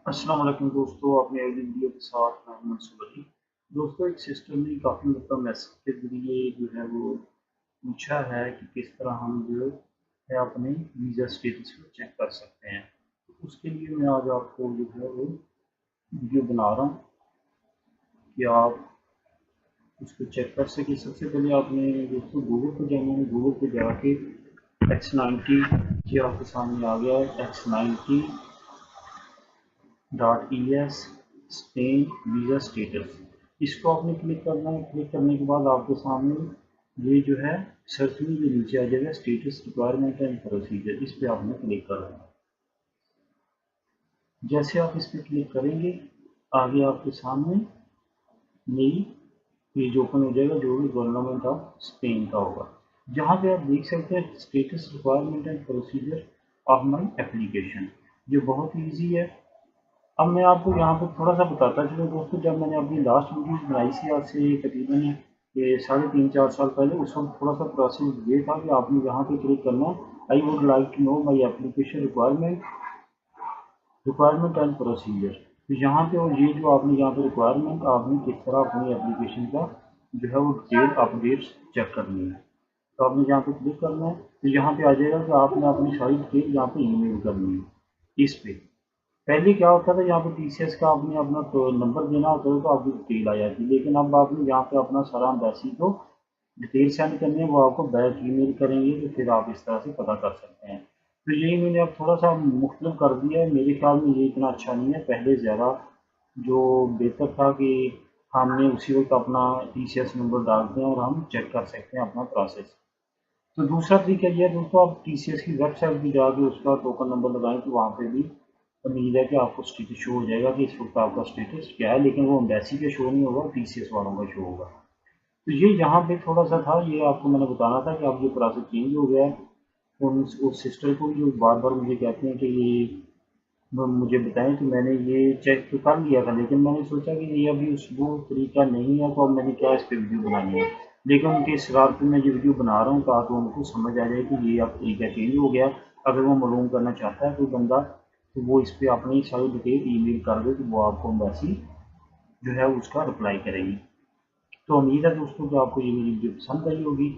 السلام علیکم دوستوں، اپنے اگلی ویڈیو کے ساتھ میں منصور علی۔ دوستوں، ایک سسٹم نے کافی مطلب میسج کے ذریعے جو ہے وہ پوچھا ہے کہ کس طرح ہم جو ہے اپنے ویزا اسٹیٹس کو چیک کر سکتے ہیں۔ اس کے لیے میں آج آپ کو جو ہے وہ ویڈیو بنا رہا ہوں کہ آپ اس کو چیک کر سکیں۔ سب سے پہلے آپ نے دوستوں گوگل پہ جانا ہے۔ گوگل پہ جا کے X90 یہ آپ کے سامنے آ گیا ہے، X90.es اسپین ویزا اسٹیٹس۔ اس کو آپ نے کلک کرنا ہے۔ کلک کرنے کے بعد آپ کے سامنے یہ جو ہے سرچ میں جو نیچے آ جائے گا اسٹیٹس ریکوائرمنٹ اینڈ پروسیجر، اس پہ آپ نے کلک کرنا ہے۔ جیسے آپ اس پہ کلک کریں گے آگے آپ کے سامنے نئی پیج اوپن ہو جائے گا جو بھی گورنمنٹ آف اسپین کا ہوگا، جہاں پہ آپ دیکھ سکتے ہیں status requirement and procedure of my application, جو بہت ایزی ہے۔ اب میں آپ کو یہاں پہ تھوڑا سا بتاتا چلوں دوستوں، جب میں نے اپنی لاسٹ ویڈیوز بنائی تھی آج سے تقریباً 3.5-4 سال پہلے، اس وقت تھوڑا سا پروسیس یہ تھا کہ آپ نے یہاں پہ کلک کرنا I would like to know my application requirement and procedure. تو یہاں پہ یہ جو آپ نے یہاں پہ ریکوائرمنٹ آپ نے کس طرح اپنی اپلیکیشن کا جو ہے وہ ڈیٹیل اپڈیٹس چیک کرنی ہے، تو آپ نے یہاں پہ کلک کرنا ہے۔ تو یہاں پہ آ جائے گا کہ آپ نے اپنی ساری ڈیٹیل یہاں پہ ای میل کرنی ہے۔ اس پہ پہلے کیا ہوتا تھا، یہاں پہ ٹی سی ایس کا آپ نے اپنا نمبر دینا ہوتا تھا تو آپ کی ڈیٹیل آ جاتی، لیکن اب آپ نے یہاں پہ اپنا سارا ایمبیسی کو ڈیٹیل سینڈ کرنی ہے، وہ آپ کو بیک ای میل کریں گے تو پھر آپ اس طرح سے پتہ کر سکتے ہیں۔ تو یہی میں نے اب تھوڑا سا مختلف کر دیا ہے، میرے خیال میں یہ اتنا اچھا نہیں ہے، پہلے زیادہ جو بہتر تھا کہ ہم نے اسی وقت اپنا ٹی سی ایس نمبر ڈال دیں اور ہم چیک کر سکتے ہیں اپنا پروسیس۔ تو دوسرا طریقہ یہ ہے دوستوں، آپ ٹی سی ایس کی ویب سائٹ بھی جا کے اس کا ٹوکن نمبر لگائیں تو وہاں پہ بھی امید ہے کہ آپ کو اسٹیٹس شو ہو جائے گا کہ اس وقت آپ کا اسٹیٹس کیا ہے، لیکن وہ امبیسی کا شو نہیں ہوگا، ٹی سی ایس والوں کا شو ہوگا۔ تو یہ یہاں پہ تھوڑا سا تھا، یہ آپ کو میں نے بتانا تھا کہ اب یہ پروسیس چینج ہو گیا ہے۔ اس سسٹر کو جو بار بار مجھے کہتے ہیں کہ یہ مجھے بتائیں، تو میں نے یہ چیک تو کر لیا تھا، لیکن میں نے سوچا کہ یہ ابھی وہ طریقہ نہیں ہے، تو اب میں نے کیا اس پہ ویڈیو بنانی ہے، لیکن ان کے اصرار پہ میں یہ ویڈیو بنا رہا ہوں تاکہ ان کو سمجھ آ جائے کہ یہ اب طریقہ چینج ہو گیا۔ اگر وہ معلوم کرنا چاہتا ہے کوئی بندہ تو وہ اس پہ اپنی ساری ڈیٹیل ای میل کر دے تو وہ آپ کو ایمبیسی جو ہے اس کا رپلائی کرے گی۔ تو امید ہے دوستوں کہ آپ کو یہ میری ویڈیو پسند آئی ہوگی۔